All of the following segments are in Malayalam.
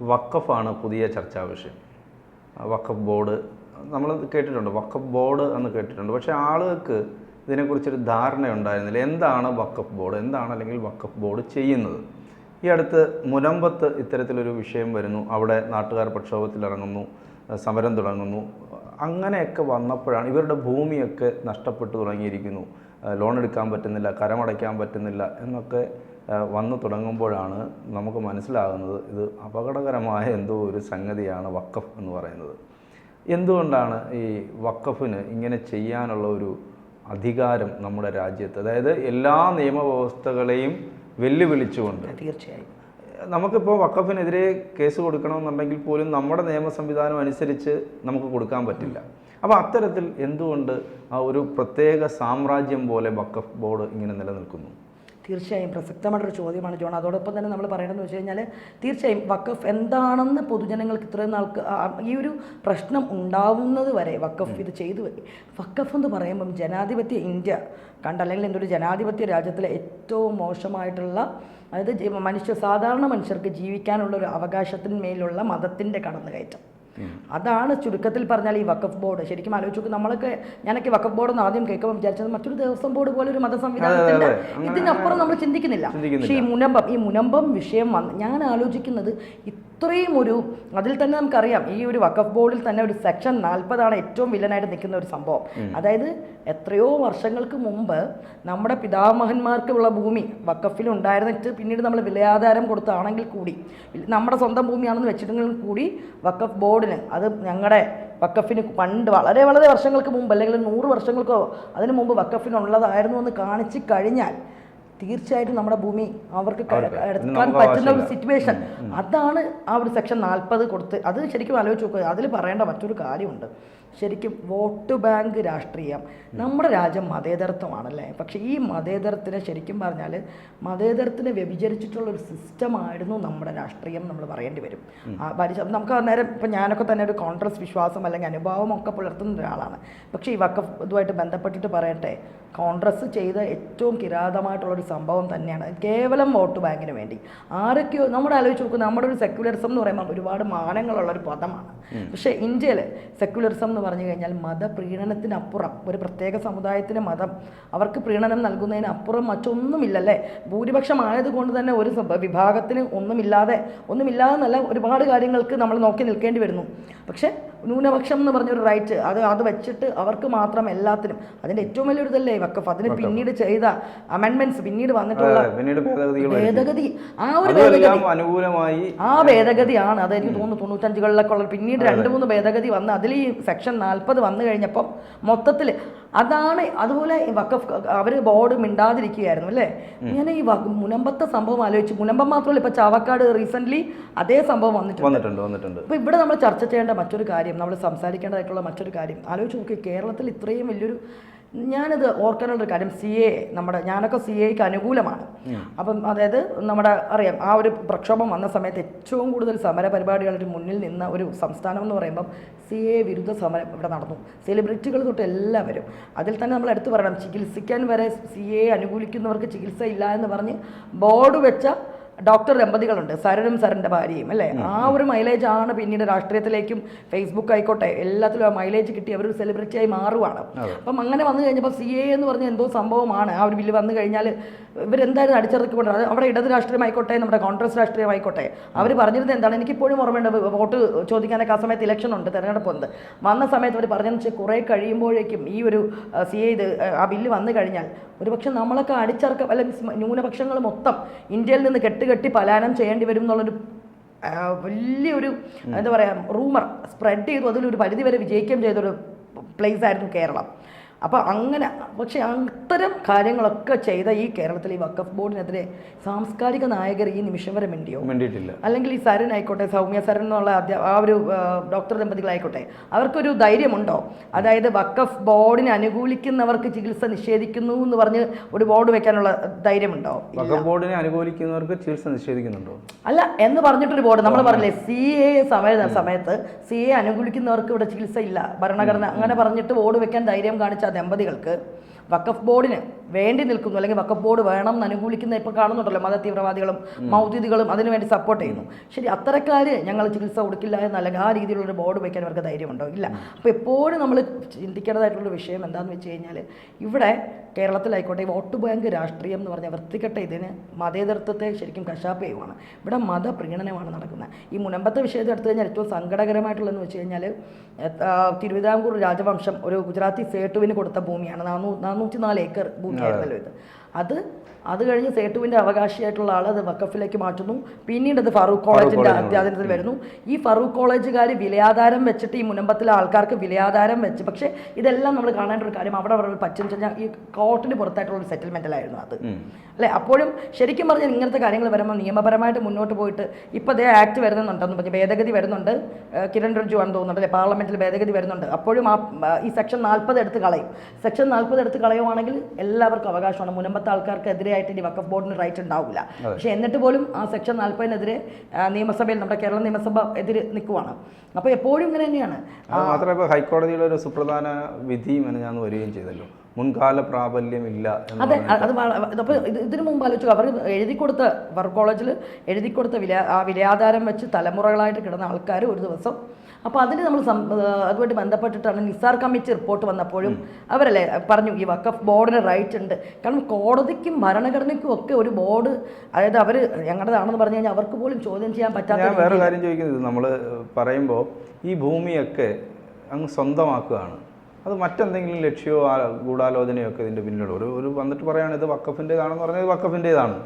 വഖഫാണ് പുതിയ ചർച്ചാ വിഷയം. വഖഫ് ബോർഡ് നമ്മൾ കേട്ടിട്ടുണ്ട്, വഖഫ് ബോർഡ് എന്ന് കേട്ടിട്ടുണ്ട്. പക്ഷേ ആളുകൾക്ക് ഇതിനെക്കുറിച്ചൊരു ധാരണ ഉണ്ടായിരുന്നില്ല. എന്താണ് വഖഫ് ബോർഡ്, എന്താണ് അല്ലെങ്കിൽ വഖഫ് ബോർഡ് ചെയ്യുന്നത്? ഈ അടുത്ത് മുനമ്പത്ത് ഇത്തരത്തിലൊരു വിഷയം വരുന്നു, അവിടെ നാട്ടുകാർ പ്രക്ഷോഭത്തിലിറങ്ങുന്നു, സമരം തുടങ്ങുന്നു. അങ്ങനെയൊക്കെ വന്നപ്പോഴാണ് ഇവരുടെ ഭൂമിയൊക്കെ നഷ്ടപ്പെട്ടു തുടങ്ങിയിരിക്കുന്നു, ലോൺ എടുക്കാൻ പറ്റുന്നില്ല, കരമടയ്ക്കാൻ പറ്റുന്നില്ല എന്നൊക്കെ വന്നു തുടങ്ങുമ്പോഴാണ് നമുക്ക് മനസ്സിലാകുന്നത് ഇത് അപകടകരമായ എന്തോ ഒരു സംഗതിയാണ് വഖഫ് എന്ന് പറയുന്നത്. എന്തുകൊണ്ടാണ് ഈ വഖഫിന് ഇങ്ങനെ ചെയ്യാനുള്ള ഒരു അധികാരം നമ്മുടെ രാജ്യത്ത്? അതായത് എല്ലാ നിയമവ്യവസ്ഥകളെയും വെല്ലുവിളിച്ചുകൊണ്ട്. തീർച്ചയായും നമുക്കിപ്പോൾ വഖഫിനെതിരെ കേസ് കൊടുക്കണമെന്നുണ്ടെങ്കിൽ പോലും നമ്മുടെ നിയമ സംവിധാനം അനുസരിച്ച് നമുക്ക് കൊടുക്കാൻ പറ്റില്ല. അപ്പോൾ അത്തരത്തിൽ എന്തുകൊണ്ട് ആ ഒരു പ്രത്യേക സാമ്രാജ്യം പോലെ വഖഫ് ബോർഡ് ഇങ്ങനെ നിലനിൽക്കുന്നു? തീർച്ചയായും പ്രസക്തമായിട്ടൊരു ചോദ്യമാണ് ജോൺ. അതോടൊപ്പം തന്നെ നമ്മൾ പറയണമെന്ന് വെച്ച് കഴിഞ്ഞാൽ തീർച്ചയായും വഖഫ് എന്താണെന്ന് പൊതുജനങ്ങൾക്ക് ഇത്രയും നാൾക്ക് ഈ ഒരു പ്രശ്നം ഉണ്ടാവുന്നത് വരെ വഖഫ് ഇത് ചെയ്തു വരും. വഖഫ് എന്ന് പറയുമ്പം ജനാധിപത്യ ഇന്ത്യ അല്ലെങ്കിൽ എന്തൊരു ജനാധിപത്യ രാജ്യത്തിലെ ഏറ്റവും മോശമായിട്ടുള്ള, അതായത് സാധാരണ മനുഷ്യർക്ക് ജീവിക്കാനുള്ള ഒരു അവകാശത്തിന്മേലുള്ള മതത്തിൻ്റെ കടന്നുകയറ്റം. അതാണ് ചുരുക്കത്തിൽ പറഞ്ഞാൽ ഈ വഖഫ് ബോർഡ്. ശരിക്കും ആലോചിച്ച് നോക്കും, ഞാനൊക്കെ വഖഫ് ബോർഡ് എന്ന് ആദ്യം കേൾക്കുമ്പോൾ വിചാരിച്ചത് മറ്റൊരു ദേവസ്വം ബോർഡ് പോലെ ഒരു മതസംവിധാനത്തിൻ്റെ ഇതിനപ്പുറം നമ്മൾ ചിന്തിക്കുന്നില്ല. പക്ഷേ ഈ മുനമ്പം വിഷയം വന്ന് ഞാൻ ആലോചിക്കുന്നത് ഇത്രയും ഒരു, അതിൽ തന്നെ നമുക്കറിയാം ഈ ഒരു വഖഫ് ബോർഡിൽ തന്നെ ഒരു സെക്ഷൻ 40 ഏറ്റവും വില്ലനായിട്ട് നിൽക്കുന്ന ഒരു സംഭവം. അതായത് എത്രയോ വർഷങ്ങൾക്ക് മുമ്പ് നമ്മുടെ പിതാമഹന്മാർക്കുള്ള ഭൂമി വഖഫിൽ ഉണ്ടായിരുന്നിട്ട് പിന്നീട് നമ്മൾ വിലയാധാരം കൊടുത്താണെങ്കിൽ കൂടി, നമ്മുടെ സ്വന്തം ഭൂമിയാണെന്ന് വെച്ചിട്ടുണ്ടെങ്കിൽ കൂടി വഖഫ് ബോർഡിന് അത് ഞങ്ങളുടെ വഖഫിന് പണ്ട് വളരെ വളരെ വർഷങ്ങൾക്ക് മുമ്പ് അല്ലെങ്കിൽ 100 വർഷങ്ങൾക്കോ അതിനു മുമ്പ് വഖഫിനുള്ളതായിരുന്നു എന്ന് കാണിച്ചു കഴിഞ്ഞാൽ തീർച്ചയായിട്ടും നമ്മുടെ ഭൂമി അവർക്ക് എടുക്കാൻ പറ്റുന്ന ഒരു സിറ്റുവേഷൻ. അതാണ് ആ ഒരു സെക്ഷൻ 40 കൊടുത്ത്. അത് ശരിക്കും ആലോചിച്ച് നോക്കുക. അതിൽ പറയേണ്ട മറ്റൊരു കാര്യമുണ്ട്. ശരിക്കും വോട്ട് ബാങ്ക് രാഷ്ട്രീയം, നമ്മുടെ രാജ്യം മതേതരത്വമാണല്ലേ, പക്ഷേ ഈ മതേതരത്തിനെ ശരിക്കും പറഞ്ഞാൽ മതേതരത്തിനെ വ്യഭിചരിച്ചിട്ടുള്ളൊരു സിസ്റ്റമായിരുന്നു നമ്മുടെ രാഷ്ട്രീയം നമ്മൾ പറയേണ്ടി വരും. നമുക്ക് അന്നേരം ഇപ്പം ഞാനൊക്കെ തന്നെ ഒരു കോൺഗ്രസ് വിശ്വാസം അല്ലെങ്കിൽ അനുഭവം ഒക്കെ പുലർത്തുന്ന ഒരാളാണ്. പക്ഷേ ഈ വഖഫ് ഇതുമായിട്ട് ബന്ധപ്പെട്ടിട്ട് പറയട്ടെ, കോൺഗ്രസ് ചെയ്ത ഏറ്റവും കിരാതമായിട്ടുള്ളൊരു സംഭവം തന്നെയാണ് കേവലം വോട്ട് ബാങ്കിന് വേണ്ടി. ആരൊക്കെയോ നമ്മുടെ ആലോചിച്ച് നോക്കുക, നമ്മുടെ ഒരു സെക്യുലറിസം എന്ന് പറയുമ്പോൾ ഒരുപാട് മാനങ്ങളുള്ളൊരു പദമാണ്. പക്ഷേ ഇന്ത്യയിൽ സെക്യുലറിസം എന്ന് പറഞ്ഞു കഴിഞ്ഞാൽ മതപ്രീണനത്തിനപ്പുറം ഒരു പ്രത്യേക സമുദായത്തിന് മതം അവർക്ക് പ്രീണനം നൽകുന്നതിനപ്പുറം മറ്റൊന്നുമില്ലല്ലേ. ഭൂരിപക്ഷമായതുകൊണ്ട് തന്നെ ഒരു വിഭാഗത്തിന് ഒന്നുമില്ലാതെ നല്ല ഒരുപാട് കാര്യങ്ങൾക്ക് നമ്മൾ നോക്കി നിൽക്കേണ്ടി വരുന്നു. പക്ഷേ ന്യൂനപക്ഷം എന്ന് പറഞ്ഞൊരു റൈറ്റ് അത് വെച്ചിട്ട് അവർക്ക് മാത്രം എല്ലാത്തിനും, അതിൻ്റെ ഏറ്റവും വലിയൊരു ഇതല്ലേ വഖഫ്. അതിന് പിന്നീട് ചെയ്ത അമെൻമെന്റ്സ്, പിന്നീട് വന്നിട്ടുള്ള ഭേദഗതി, ആ ഭേദഗതിയാണ് അത് എനിക്ക് തോന്നുന്നു 95കളിലൊക്കെ ഉള്ള. പിന്നീട് 2-3 ഭേദഗതി വന്ന് അതിൽ ഈ സെക്ഷൻ 40 വന്നു കഴിഞ്ഞപ്പം മൊത്തത്തിൽ അതാണ്. അതുപോലെ വഖഫ് അവർ ബോർഡ് മിണ്ടാതിരിക്കുകയായിരുന്നു അല്ലേ. ഞാൻ ഈ മുനമ്പത്തെ സംഭവം ആലോചിച്ചു. മുനമ്പം മാത്രമല്ല, ഇപ്പം ചാവക്കാട് റീസെൻ്റ്ലി അതേ സംഭവം വന്നിട്ടുണ്ട്. അപ്പോൾ ഇവിടെ നമ്മൾ ചർച്ച ചെയ്യേണ്ട മറ്റൊരു കാര്യം, നമ്മൾ സംസാരിക്കേണ്ടതായിട്ടുള്ള മറ്റൊരു കാര്യം ആലോചിച്ച് നോക്കി. കേരളത്തിൽ ഇത്രയും വലിയൊരു, ഞാനത് ഓർക്കാനുള്ളൊരു കാര്യം, ഞാനൊക്കെ CAക്ക് അനുകൂലമാണ്. അപ്പം അതായത് നമ്മുടെ അറിയാം ആ ഒരു പ്രക്ഷോഭം വന്ന സമയത്ത് ഏറ്റവും കൂടുതൽ സമര പരിപാടികളുടെ മുന്നിൽ നിന്ന ഒരു സംസ്ഥാനം എന്ന് പറയുമ്പം CA വിരുദ്ധ സമരം ഇവിടെ നടന്നു. സെലിബ്രിറ്റികൾ തൊട്ട് എല്ലാവരും. അതിൽ തന്നെ നമ്മൾ എടുത്തു പറയണം, ചികിത്സിക്കാൻ വരെ CA അനുകൂലിക്കുന്നവർക്ക് ചികിത്സ ഇല്ല എന്ന് പറഞ്ഞ് ബോർഡ് വെച്ച ഡോക്ടർ ദമ്പതികളുണ്ട്, സരനും സരൻ്റെ ഭാര്യയും അല്ലേ. ആ ഒരു മൈലേജ് ആണ് പിന്നീട് രാഷ്ട്രീയത്തിലേക്കും ഫേസ്ബുക്ക് ആയിക്കോട്ടെ എല്ലാത്തിലും ആ മൈലേജ് കിട്ടി അവരൊരു സെലിബ്രിറ്റിയായി മാറുവാണ്. അപ്പം അങ്ങനെ വന്നു കഴിഞ്ഞപ്പോൾ CA എന്ന് പറഞ്ഞ എന്തോ സംഭവമാണ്. ആ ഒരു ബില്ല് വന്നു കഴിഞ്ഞാൽ ഇവരെന്തായാലും അടിച്ചിറക്കിക്കൊണ്ട്, അത് അവിടെ ഇടത് രാഷ്ട്രീയമായിക്കോട്ടെ നമ്മുടെ കോൺഗ്രസ് രാഷ്ട്രീയമായിക്കോട്ടെ, അവർ പറഞ്ഞിരുന്നത് എന്താണ്, എനിക്കിപ്പോഴും ഓർമ്മയുണ്ട്. വോട്ട് ചോദിക്കാനൊക്കെ ആ സമയത്ത് ഇലക്ഷൻ ഉണ്ട്, തെരഞ്ഞെടുപ്പ് ഉണ്ട്. വന്ന സമയത്ത് അവർ പറഞ്ഞതെന്ന് വെച്ചാൽ കുറേ കഴിയുമ്പോഴേക്കും ഈ ഒരു CA ആ ബില്ല് വന്നു കഴിഞ്ഞാൽ ഒരുപക്ഷെ നമ്മളൊക്കെ അടിച്ചിറക്കം അല്ലെങ്കിൽ ന്യൂനപക്ഷങ്ങൾ മൊത്തം ഇന്ത്യയിൽ നിന്ന് കെട്ടി പലായനം ചെയ്യേണ്ടി വരും എന്നുള്ളൊരു വലിയൊരു എന്താ പറയുക റൂമർ സ്പ്രെഡ് ചെയ്തു. അതിലൊരു പരിധിവരെ വിജയിക്കുകയും ചെയ്തൊരു പ്ലേസ് ആയിരുന്നു കേരളം. അപ്പോൾ അങ്ങനെ, പക്ഷേ അത്തരം കാര്യങ്ങളൊക്കെ ചെയ്ത ഈ കേരളത്തിൽ ഈ വഖഫ് ബോർഡിനെതിരെ സാംസ്കാരിക നായകർ ഈ നിമിഷം വരെ മിണ്ടിയിട്ടില്ല. അല്ലെങ്കിൽ ഈ സരൻ ആയിക്കോട്ടെ, സൗമ്യ സരൻ എന്നുള്ള ആ ഒരു ഡോക്ടർ ദമ്പതികളായിക്കോട്ടെ, അവർക്കൊരു ധൈര്യമുണ്ടോ? അതായത് വഖഫ് ബോർഡിനെ അനുകൂലിക്കുന്നവർക്ക് ചികിത്സ നിഷേധിക്കുന്നു എന്ന് പറഞ്ഞ് ഒരു ബോർഡ് വെക്കാനുള്ള ധൈര്യമുണ്ടോ? വഖഫ് ബോർഡിനെ അനുകൂലിക്കുന്നവർക്ക് ചികിത്സ നിഷേധിക്കുന്നുണ്ടോ? അല്ല എന്ന് പറഞ്ഞിട്ടൊരു ബോർഡ് നമ്മൾ പറഞ്ഞില്ലേ, CA സമയത്ത് CA അനുകൂലിക്കുന്നവർക്ക് ഇവിടെ ചികിത്സ ഇല്ല, ഭരണഘടന അങ്ങനെ പറഞ്ഞിട്ട് ബോർഡ് വെക്കാൻ ധൈര്യം കാണിച്ച ദമ്പതികൾക്ക് വഖഫ് ബോർഡിന് വേണ്ടി നിൽക്കുന്നു, അല്ലെങ്കിൽ വഖഫ് ബോർഡ് വേണം എന്ന് അനുകൂലിക്കുന്ന ഇപ്പോൾ കാണുന്നുണ്ടല്ലോ മത തീവ്രവാദികളും മൗദൂദികളും അതിനുവേണ്ടി സപ്പോർട്ട് ചെയ്യുന്നു. ശരി, അത്തരക്കാർ ഞങ്ങൾ ചികിത്സ കൊടുക്കില്ല എന്നല്ലെങ്കിൽ ആ രീതിയിലുള്ളൊരു ബോർഡ് വയ്ക്കാൻ അവർക്ക് ധൈര്യമുണ്ടോ? ഇല്ല. അപ്പോൾ എപ്പോഴും നമ്മൾ ചിന്തിക്കേണ്ടതായിട്ടുള്ള വിഷയം എന്താണെന്ന് വെച്ച് കഴിഞ്ഞാൽ, ഇവിടെ കേരളത്തിലായിക്കോട്ടെ വോട്ട് ബാങ്ക് രാഷ്ട്രീയം എന്ന് പറഞ്ഞാൽ വൃത്തികെട്ട ഇതിന് മതേതരത്വത്തെ ശരിക്കും കശാപ്പ് ചെയ്യുവാണ്. ഇവിടെ മതപ്രീണനമാണ് നടക്കുന്നത്. ഈ മുനമ്പത്തെ വിഷയത്തിൽ എടുത്തു കഴിഞ്ഞാൽ ഏറ്റവും സങ്കടകരമായിട്ടുള്ളതെന്ന് വെച്ച് കഴിഞ്ഞാൽ തിരുവിതാംകൂർ രാജവംശം ഒരു ഗുജറാത്തി സേട്ടുവിന് കൊടുത്ത ഭൂമിയാണ്. 404 ഏക്കർ ഭൂമിയായിരുന്നല്ലോ ഇത്. അത് കഴിഞ്ഞ് സേട്ടുവിൻ്റെ അവകാശിയായിട്ടുള്ള ആൾ അത് വഖഫിലേക്ക് മാറ്റുന്നു. പിന്നീട് അത് ഫറൂഖ് കോളേജിൻ്റെ അത്യാധീനത്തിൽ വരുന്നു. ഈ ഫറൂഖ് കോളേജുകാർ വിലയാധാരം വെച്ചിട്ട് ഈ മുനമ്പത്തിലെ ആൾക്കാർക്ക് വിലയാധാരം വെച്ച്, പക്ഷേ ഇതെല്ലാം നമ്മൾ കാണേണ്ട ഒരു കാര്യം, അവിടെ അവർ പറ്റുന്ന വെച്ചാൽ ഈ കോർട്ടിന് പുറത്തായിട്ടുള്ള ഒരു സെറ്റിൽമെൻറ്റിലായിരുന്നു അത്, അല്ലേ? അപ്പോഴും ശരിക്കും പറഞ്ഞാൽ ഇങ്ങനത്തെ കാര്യങ്ങൾ വരുമ്പോൾ നിയമപരമായിട്ട് മുന്നോട്ട് പോയിട്ട് ഇപ്പോൾ അതേ ആക്ട് വരുന്നുണ്ടെന്ന് പറഞ്ഞ് ഭേദഗതി വരുന്നുണ്ട്. കിരൺ റിജ്ജു ആണെന്ന് തോന്നുന്നുണ്ട് അല്ലേ, പാർലമെൻറ്റിൽ ഭേദഗതി വരുന്നുണ്ട്. അപ്പോഴും ഈ സെക്ഷൻ 40 എടുത്ത് കളയും. സെക്ഷൻ 40 എടുത്ത് കളയുവാണെങ്കിൽ എല്ലാവർക്കും അവകാശമാണ്. മുനമ്പത്തെ ആൾക്കാർക്കെതിരെ ആയിട്ട് ഇനി വഖഫ് ബോർഡിന് റൈറ്റ് ഉണ്ടാവില്ല. പക്ഷേ എന്നിട്ട് പോലും ആ സെക്ഷൻ 40-നെതിരെ നിയമസഭയിൽ നമ്മുടെ കേരള നിയമസഭ എതിരെ നിൽക്കുവാണ്. അപ്പോൾ എപ്പോഴും ഇങ്ങനെ തന്നെയാണ്. മാത്രമേ ഇപ്പോൾ ഹൈക്കോടതിയുടെ ഒരു സുപ്രധാന വിധി മെനഞ്ഞാന്ന് വരികയും ചെയ്തല്ലോ, മുൻകാല പ്രാബല്യമില്ല. അതെ, അപ്പോൾ ഇതിനു മുമ്പ് ആലോചിച്ചു, അവർ എഴുതിക്കൊടുത്ത വർക്ക് കോളേജിൽ എഴുതിക്കൊടുത്ത വിലയാധാരം വെച്ച് തലമുറകളായിട്ട് കിടന്ന ആൾക്കാർ ഒരു ദിവസം, അപ്പോൾ അതിന് നമ്മൾ അതുമായിട്ട് ബന്ധപ്പെട്ടിട്ടാണ് നിസാർ കമ്മിറ്റി റിപ്പോർട്ട് വന്നപ്പോഴും അവരല്ലേ പറഞ്ഞു ഈ വഖഫ് ബോർഡിന് റൈറ്റ് ഉണ്ട്. കാരണം കോടതിക്കും ഭരണഘടനയ്ക്കും ഒക്കെ ഒരു ബോർഡ്, അതായത് അവർ ഞങ്ങളുടേതാണെന്ന് പറഞ്ഞു കഴിഞ്ഞാൽ അവർക്ക് പോലും ചോദ്യം ചെയ്യാൻ പറ്റാത്ത. ഞാൻ വേറെ കാര്യം ചോദിക്കുന്നത്, നമ്മൾ പറയുമ്പോൾ ഈ ഭൂമിയൊക്കെ അങ്ങ് സ്വന്തമാക്കുകയാണ്, അത് മറ്റെന്തെങ്കിലും ലക്ഷ്യമോ ഗൂഢാലോചനയോ ഒക്കെ ഇതിൻ്റെ പിന്നിലുള്ള ഒരു വന്നിട്ട് പറയുകയാണ് ഇത് വഖഫിൻ്റേതാണെന്ന് പറഞ്ഞാൽ ഇത് വഖഫിൻ്റേതാണ്.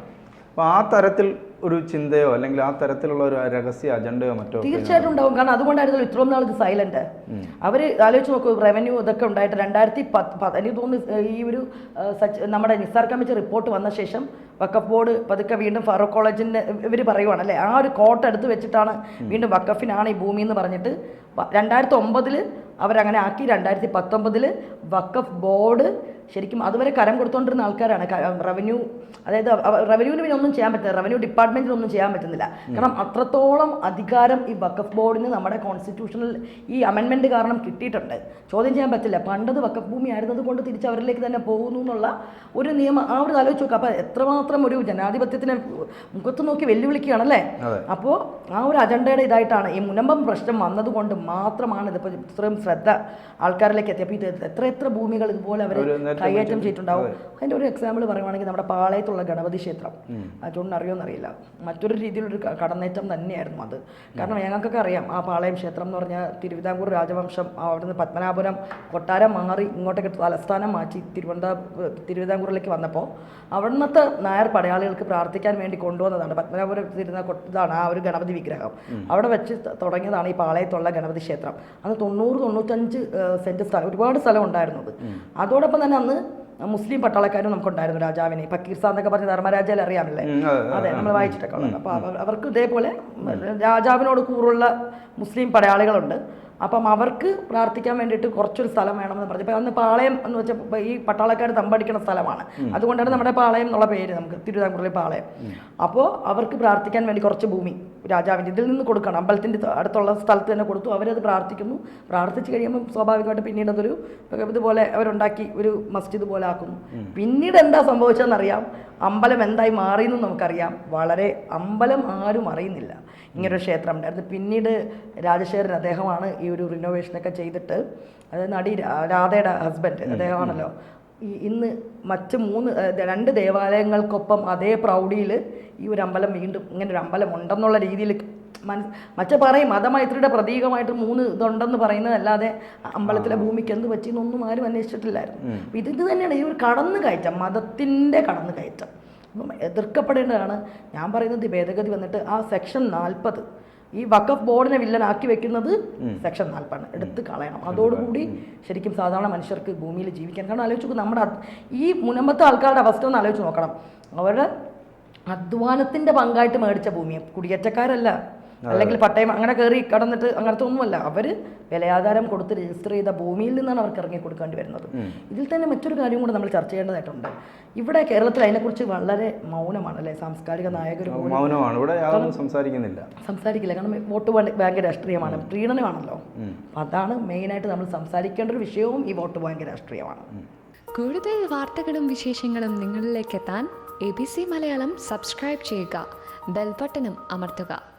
അപ്പോൾ ആ തരത്തിൽ ഒരു ചിന്തയോ അല്ലെങ്കിൽ ആ തരത്തിലുള്ള ഒരു രഹസ്യ അജണ്ടയോ മറ്റോ തീർച്ചയായിട്ടും ഉണ്ടാവും. കാരണം അതുകൊണ്ടായിരുന്നല്ലോ ഇത്രയും നാൾ ഇത് സൈലന്റ്. അവർ ആലോചിച്ച് നോക്കൂ, റവന്യൂ ഇതൊക്കെ ഉണ്ടായിട്ട് 2010 എനിക്ക് തോന്നുന്നു ഈ ഒരു നമ്മുടെ നിസാർ കമ്മിറ്റി റിപ്പോർട്ട് വന്ന ശേഷം വഖഫ് ബോർഡ് പതുക്കെ വീണ്ടും ഫറൂഖ് കോളേജിൻ്റെ ഇവർ പറയുവാണല്ലേ, ആ ഒരു കോട്ട് എടുത്ത് വെച്ചിട്ടാണ് വീണ്ടും വഖഫിനാണ് ഈ ഭൂമി എന്ന് പറഞ്ഞിട്ട് 2009 അവരങ്ങനെ ആക്കി. 2019 വഖഫ് ബോർഡ് ശരിക്കും അതുവരെ കരം കൊടുത്തുകൊണ്ടിരുന്ന ആൾക്കാരാണ്. റവന്യൂ, അതായത് റവന്യൂവിന് പിന്നെ ഒന്നും ചെയ്യാൻ പറ്റില്ല, റവന്യൂ ഡിപ്പാർട്ട്മെൻറ്റിനൊന്നും ചെയ്യാൻ പറ്റുന്നില്ല. കാരണം അത്രത്തോളം അധികാരം ഈ വഖഫ് ബോർഡിന് നമ്മുടെ കോൺസ്റ്റിറ്റ്യൂഷണൽ ഈ അമെൻമെൻറ്റ് കാരണം കിട്ടിയിട്ടുണ്ട്. ചോദ്യം ചെയ്യാൻ പറ്റില്ല. പണ്ടത് വഖഫ് ഭൂമി ആയിരുന്നത് കൊണ്ട് തിരിച്ച് അവരിലേക്ക് തന്നെ പോകുന്നു എന്നുള്ള ഒരു നിയമം ആ ഒരു ആലോചിച്ച് നോക്കുക. അപ്പോൾ എത്രമാത്രം ഒരു ജനാധിപത്യത്തിനെ മുഖത്ത് നോക്കി വെല്ലുവിളിക്കുകയാണല്ലേ. അപ്പോൾ ആ ഒരു അജണ്ടയുടെ ഇതായിട്ടാണ് ഈ മുനമ്പം പ്രശ്നം വന്നതുകൊണ്ട് മാത്രമാണ് ഇതിപ്പോൾ ഇത്രയും ശ്രദ്ധ ആൾക്കാരിലേക്ക് എത്തി. അപ്പോൾ ഇത് എത്ര ഭൂമികൾ ഇതുപോലെ അവർ കൈയേറ്റം ചെയ്തിട്ടുണ്ടാവും. അതിൻ്റെ ഒരു എക്സാമ്പിൾ പറയുവാണെങ്കിൽ നമ്മുടെ പാളയത്തുള്ള ഗണപതി ക്ഷേത്രം, ജോണിന് അറിയുമെന്നറിയില്ല, മറ്റൊരു രീതിയിലൊരു കടന്നേറ്റം തന്നെയായിരുന്നു അത്. കാരണം ഞങ്ങൾക്കൊക്കെ അറിയാം ആ പാളയം ക്ഷേത്രം എന്ന് പറഞ്ഞാൽ തിരുവിതാംകൂർ രാജവംശം അവിടുന്ന് പത്മനാഭപുരം കൊട്ടാരം മാറി ഇങ്ങോട്ടേക്ക് തലസ്ഥാനം മാറ്റി തിരുവിതാംകൂറിലേക്ക് വന്നപ്പോൾ അവിടുന്നത്തെ നായർ പടയാളികൾക്ക് പ്രാർത്ഥിക്കാൻ വേണ്ടി കൊണ്ടുവന്നതാണ്. പത്മനാഭപുരത്തിരുന്ന ഇതാണ് ആ ഒരു ഗണപതി വിഗ്രഹം. അവിടെ വെച്ച് തുടങ്ങിയതാണ് ഈ പാളയത്തുള്ള ഗണപതി ക്ഷേത്രം. അന്ന് 90-95 സെൻറ്റ് സ്ഥലം, ഒരുപാട് സ്ഥലം ഉണ്ടായിരുന്നത്. അതോടൊപ്പം തന്നെ അന്ന് മുസ്ലിം പട്ടാളക്കാരും നമുക്കുണ്ടായിരുന്നു. രാജാവിനെ പക്കീർസാ എന്നൊക്കെ പറഞ്ഞ് ധർമ്മരാജയിൽ അറിയാമല്ലേ, അതെ നമ്മൾ വായിച്ചിട്ടൊക്കെ ഉള്ളത്. അപ്പോൾ അവർക്ക് ഇതേപോലെ രാജാവിനോട് കൂറുള്ള മുസ്ലിം പടയാളികളുണ്ട്. അപ്പം അവർക്ക് പ്രാർത്ഥിക്കാൻ വേണ്ടിയിട്ട് കുറച്ചൊരു സ്ഥലം വേണമെന്ന് പറഞ്ഞു. അപ്പോൾ അന്ന് പാളയം എന്ന് വെച്ചാൽ ഈ പട്ടാളക്കാർ തമ്പടിക്കുന്ന സ്ഥലമാണ്. അതുകൊണ്ടാണ് നമ്മുടെ പാളയം എന്നുള്ള പേര് നമുക്ക് തിരുവിതാംകൂറിലെ പാളയം. അപ്പോൾ അവർക്ക് പ്രാർത്ഥിക്കാൻ വേണ്ടി കുറച്ച് ഭൂമി രാജാവിൻ്റെ ഇതിൽ നിന്ന് കൊടുക്കണം, അമ്പലത്തിൻ്റെ അടുത്തുള്ള സ്ഥലത്ത് തന്നെ കൊടുത്തു. അവരത് പ്രാർത്ഥിക്കുന്നു. പ്രാർത്ഥിച്ച് കഴിയുമ്പോൾ സ്വാഭാവികമായിട്ട് പിന്നീട് അതൊരു ഇതുപോലെ അവരുണ്ടാക്കി ഒരു മസ്ജിദ് പോലെ ആക്കുന്നു. പിന്നീട് എന്താ സംഭവിച്ചതെന്നറിയാം, അമ്പലം എന്തായി മാറിയെന്നും നമുക്കറിയാം. വളരെ അമ്പലം ആരും അറിയുന്നില്ല, ഇങ്ങനൊരു ക്ഷേത്രം ഉണ്ടായിരുന്നു. പിന്നീട് രാജശേഖരൻ അദ്ദേഹമാണ് ഈ ഒരു റിനോവേഷനൊക്കെ ചെയ്തിട്ട്, അതായത് നടി രാധയുടെ ഹസ്ബൻഡ് അദ്ദേഹമാണല്ലോ ഇന്ന് മറ്റ് 2 ദേവാലയങ്ങൾക്കൊപ്പം അതേ പ്രൗഢിയിൽ ഈ ഒരു അമ്പലം വീണ്ടും ഇങ്ങനൊരു അമ്പലം ഉണ്ടെന്നുള്ള രീതിയിൽ മറ്റേ പറയും മതമൈത്രിയുടെ പ്രതീകമായിട്ട് 3 ഇതുണ്ടെന്ന് പറയുന്നതല്ലാതെ അമ്പലത്തിലെ ഭൂമിക്ക് എന്ത് പറ്റിയെന്നൊന്നും ആരും അന്വേഷിച്ചിട്ടില്ലായിരുന്നു. ഇത് തന്നെയാണ് ഈ ഒരു കടന്നുകയറ്റം, മതത്തിൻ്റെ കടന്നുകയറ്റം. അപ്പം എതിർക്കപ്പെടേണ്ടതാണ്. ഞാൻ പറയുന്നത് ഭേദഗതി വന്നിട്ട് ആ സെക്ഷൻ 40 ഈ വഖഫ് ബോർഡിനെ വില്ലനാക്കി വെക്കുന്നത് സെക്ഷൻ 40 എടുത്ത് കളയണം. അതോടുകൂടി ശരിക്കും സാധാരണ മനുഷ്യർക്ക് ഭൂമിയിൽ ജീവിക്കാൻ. കാരണം ആലോചിച്ച് നോക്കും, നമ്മുടെ ഈ മുനമ്പത്തെ ആൾക്കാരുടെ അവസ്ഥ ഒന്ന് ആലോചിച്ച് നോക്കണം. അവരുടെ അധ്വാനത്തിൻ്റെ പങ്കായിട്ട് മേടിച്ച ഭൂമി, കുടിയേറ്റക്കാരല്ല, അല്ലെങ്കിൽ പട്ടയം അങ്ങനെ കയറി കടന്നിട്ട് അങ്ങനത്തെ ഒന്നുമല്ല. അവർ വിലയാധാരം കൊടുത്ത് രജിസ്റ്റർ ചെയ്ത ഭൂമിയിൽ നിന്നാണ് അവർക്ക് ഇറങ്ങി കൊടുക്കേണ്ടി വരുന്നത്. ഇതിൽ തന്നെ മറ്റൊരു കാര്യം കൂടെ നമ്മൾ ചർച്ച ചെയ്യേണ്ടതായിട്ടുണ്ട്. ഇവിടെ കേരളത്തിൽ അതിനെക്കുറിച്ച് വളരെ മൗനമാണ് അല്ലേ, സാംസ്കാരിക നായകർ മൗനമാണ്, ഇവിടെ സംസാരിക്കില്ല. കാരണം വോട്ട് ബാങ്ക് രാഷ്ട്രീയമാണ്, പ്രീണനമാണല്ലോ. അതാണ് മെയിനായിട്ട് നമ്മൾ സംസാരിക്കേണ്ട ഒരു വിഷയവും ഈ വോട്ട് ബാങ്ക് രാഷ്ട്രീയമാണ്. കൂടുതൽ വാർത്തകളും വിശേഷങ്ങളും നിങ്ങളിലേക്ക് എത്താൻ ABC മലയാളം സബ്സ്ക്രൈബ് ചെയ്യുക, ബെൽ ബട്ടണും അമർത്തുക.